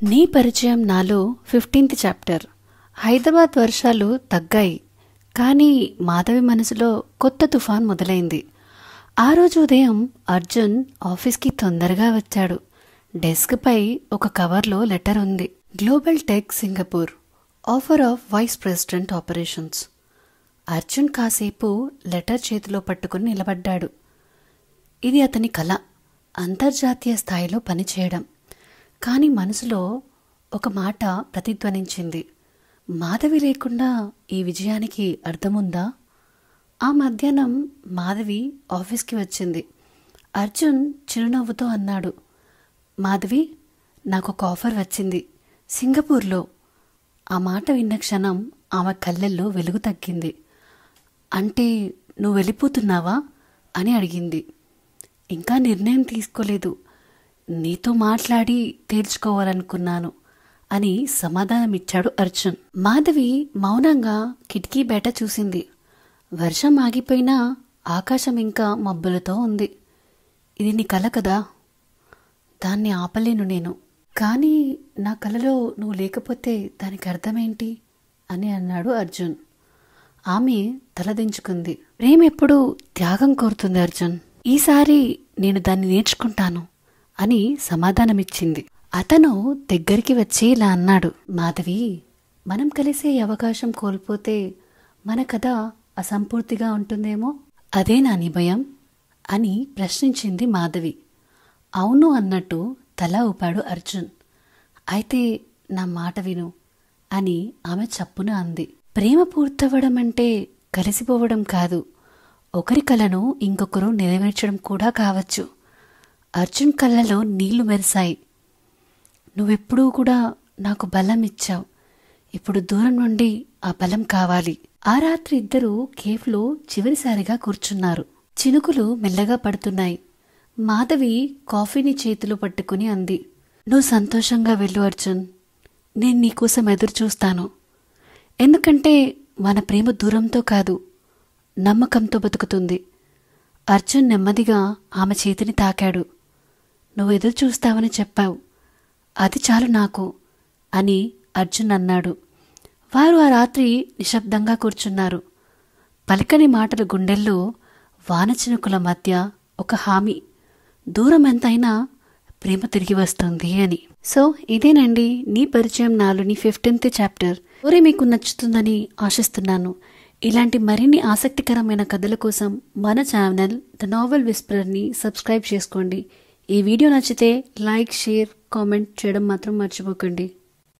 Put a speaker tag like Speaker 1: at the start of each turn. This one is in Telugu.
Speaker 1: నీ పరిచయం నాలో 15th చాప్టర్. హైదరాబాద్ వర్షాలు తగ్గాయి, కానీ మాధవి మనసులో కొత్త తుఫాన్ మొదలైంది. ఆ రోజు ఉదయం అర్జున్ ఆఫీస్కి తొందరగా వచ్చాడు. డెస్క్పై ఒక కవర్లో లెటర్ ఉంది. Global tech Singapore, offer of vice president operations. Arjun కాసేపు లెటర్ చేతిలో పట్టుకుని నిలబడ్డాడు. ఇది అతని కల, అంతర్జాతీయ స్థాయిలో పనిచేయడం. కానీ మనసులో ఒక మాట ప్రతిధ్వనించింది. మాధవి లేకుండా ఈ విజయానికి అర్థముందా? ఆ మధ్యాహ్నం మాధవి ఆఫీస్కి వచ్చింది. అర్జున్ చిరునవ్వుతో అన్నాడు, మాధవి, నాకు ఒక ఆఫర్ వచ్చింది సింగపూర్లో. ఆ మాట విన్న క్షణం ఆమె కళ్ళల్లో వెలుగు తగ్గింది. అంటే నువ్వు వెళ్ళిపోతున్నావా అని అడిగింది. ఇంకా నిర్ణయం తీసుకోలేదు, నీతో మాట్లాడి తేల్చుకోవాలనుకున్నాను అని సమాధానమిచ్చాడు అర్జున్. మాధవి మౌనంగా కిటికీ బయట చూసింది. వర్షం ఆగిపోయినా ఆకాశం ఇంకా మబ్బులతో ఉంది. ఇది నీ కల కదా, దాన్ని ఆపలేను నేను. కానీ నా కలలో నువ్వు లేకపోతే దానికి అర్థమేంటి అని అన్నాడు అర్జున్. ఆమె తలదించుకుంది. ప్రేమ ఎప్పుడూ త్యాగం కోరుతుంది అర్జున్, ఈసారి నేను దాన్ని నేర్చుకుంటాను అని సమాధానమిచ్చింది. అతను దగ్గరికి వచ్చి ఇలా అన్నాడు, మాధవి, మనం కలిసే అవకాశం కోల్పోతే మన కథ అసంపూర్తిగా ఉంటుందేమో, అదేనా నీ భయం అని ప్రశ్నించింది మాధవి. అవును అన్నట్టు తల ఊపాడు అర్జున్. అయితే నా మాట విను అని ఆమె చప్పున అంది. ప్రేమ పూర్తవడం అంటే కలిసిపోవడం కాదు, ఒకరి కలను ఇంకొకరు నెరవేర్చడం కూడా కావచ్చు. అర్జున్ కళ్ళలో నీళ్లు మెరిశాయి. నువ్వెప్పుడూ కూడా నాకు బలం ఇచ్చావు, ఇప్పుడు దూరం నుండి ఆ బలం కావాలి. ఆ రాత్రి ఇద్దరూ కేఫ్లో చివరిసారిగా కూర్చున్నారు. చినుకులు మెల్లగా పడుతున్నాయి. మాధవి కాఫీని చేతిలో పట్టుకుని అంది, నువ్వు సంతోషంగా వెళ్ళు అర్జున్, నేను నీకోసం ఎదురు చూస్తాను. ఎందుకంటే మన ప్రేమ దూరంతో కాదు, నమ్మకంతో బతుకుతుంది. అర్జున్ నెమ్మదిగా ఆమె చేతిని తాకాడు. నువ్వు ఎదురు చూస్తావని చెప్పావు, అది చాలు నాకు అని అర్జున్ అన్నాడు. వారు ఆ రాత్రి నిశ్శబ్దంగా కూర్చున్నారు. పలికని మాటల గుండెల్లో వానచినుకుల మధ్య ఒక హామీ, దూరం ఎంతైనా ప్రేమ తిరిగి వస్తుంది అని. సో ఇదేనండి నీ పరిచయం నాలోని 15th చాప్టర్. స్టోరీ మీకు నచ్చుతుందని ఆశిస్తున్నాను. ఇలాంటి మరిన్ని ఆసక్తికరమైన కథల కోసం మన ఛానల్ ద నావెల్ విస్పరర్ని సబ్స్క్రైబ్ చేసుకోండి. ఈ వీడియో నచ్చితే లైక్, షేర్, కామెంట్ చేయడం మాత్రం మర్చిపోకండి.